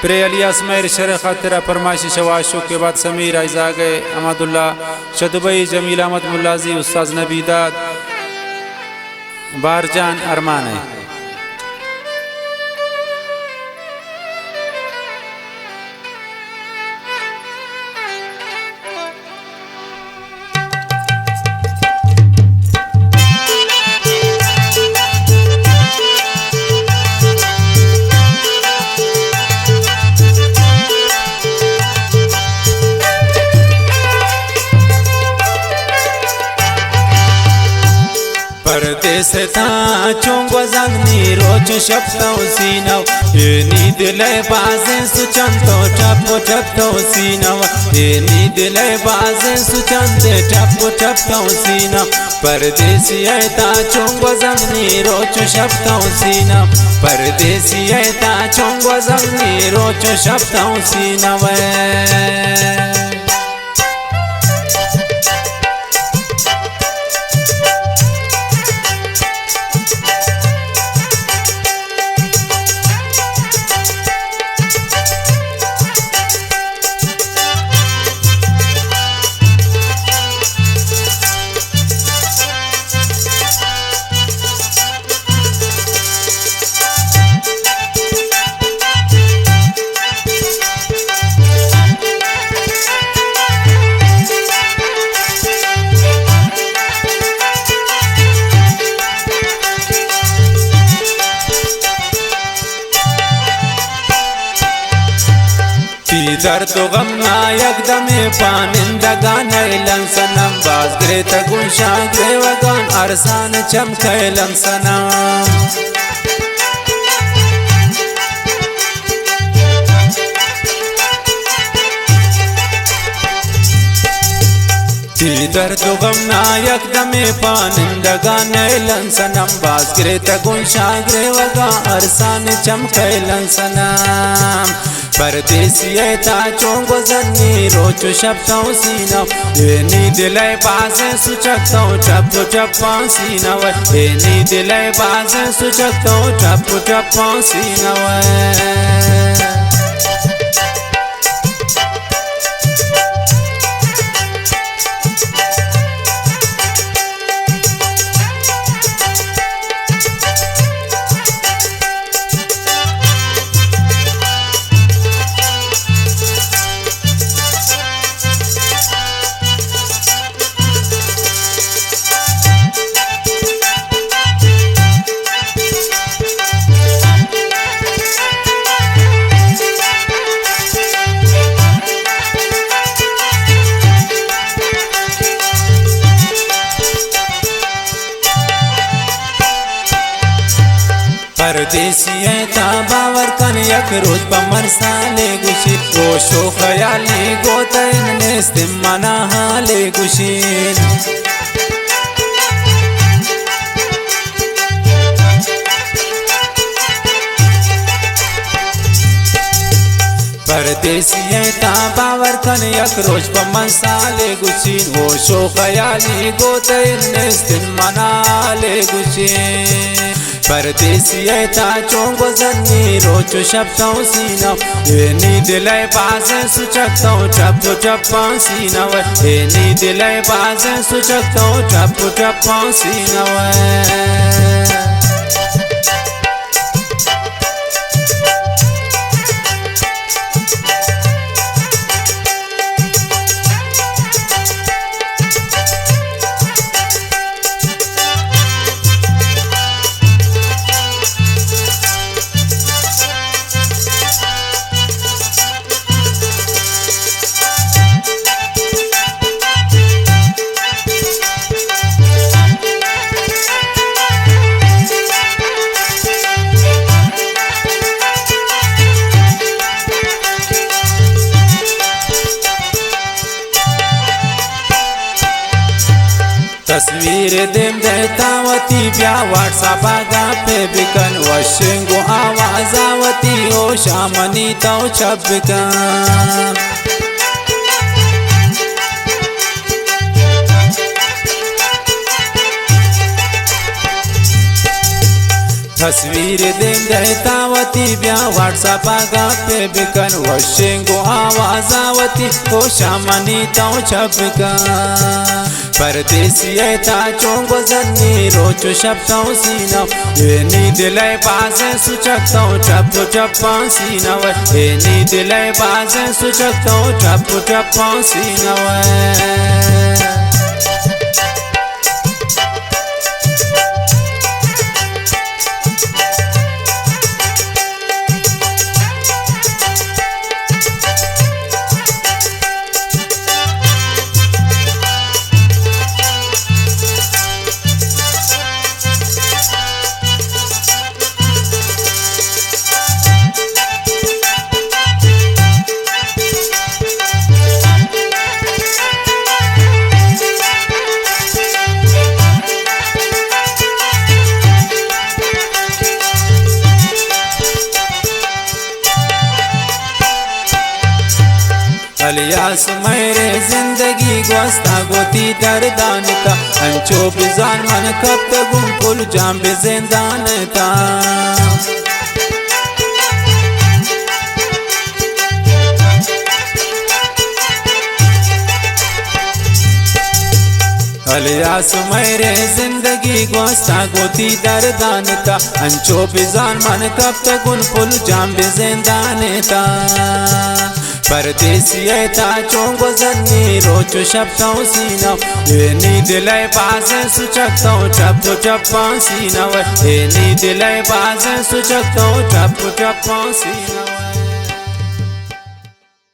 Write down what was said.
Pray alias मेर sir खातिर फरमाइश शवाशो के बाद समीर आइजाग अहमदुल्ला शदुबई जमील अहमद मुल्लाजी उस्ताद नबीदाद बारजान अरमान है। परदेस था चोंगो जंगनी रोच शब्दों सीनव ये नींद ले बाजे सुचंतो टपो टपो सीनव ये नींद ले बाजे सुचंते टपो टपो सीनव परदेसी था चोंगो जंगनी रोच शब्दों सीनव परदेसी था चोंगो जंगनी रोच शब्दों सीनव दर तो गम नायक दमे पानिंदगा नैलन सनम बाज ग्रे तगुंशा ग्रे वगान अरसान चमकैलन सनम दर तो गम नायक दमे पानिंदगा नैलन सनम बाज ग्रे तगुंशा ग्रे वगान अरसान चमकैलन सनम परदेसी था चोंगो जन्नी रोचो शब्दों सीनव ये नींद ले बाजे सुचकतो टपो टपो सीनव ये नींद ले बाजे सुचकतो टपो टपो सीनव परदेसी था बावर कन यक रोज पमर साले गुशी गोशो खयाली गोतन नेस्तिम मना हाले गुशीन परदेसी था बावर कन यक रोज पमर साले गुशीन गोशो खयाली गोतन नेस्तिम मना हाले गुशीन परदेसी था चोंगो जन्नी रोचो शब्दों सीनव ये नींद ले बाजे सुचकतो टपो टपो सीनव ये नींद ले बाजे सुचकतो टपो टपो सीनव तस्वीर देम देतावती ब्या व्हाट्सअप आगा पे बिकन वशिंगो आवाजावती ओ शामनी तो छबकन तस्वीर दें गहतावती ब्या व्हाट्सएप आगा पे बिकन वशेंगो आवाजावती को शामनी ताऊ छपका परदेसी ता चोंगो जन्नी रोचो शब्दों सीना ये नी दिले बाजे सुचकतो चप चप सीना ये नी दिले बाजे सुचकतो चप चप सीना अलियास मेरे जिंदगी गोस्ता गोती दर्दान का अंचो बिजान मन कब तक गुमपुल जाम बेजिंदान का अलियास मेरे जिंदगी गोस्ता गोती दर्दान का अंचो बिजान मन कब तक गुमपुल जाम बेजिंदान का परदेसी ता चोंगो जन्नी रोचो शब्दों सीना ये नी दिले बाजे सुचकतो चप चप सीना ये नी दिले बाजे सुचकतो चप चप सीना।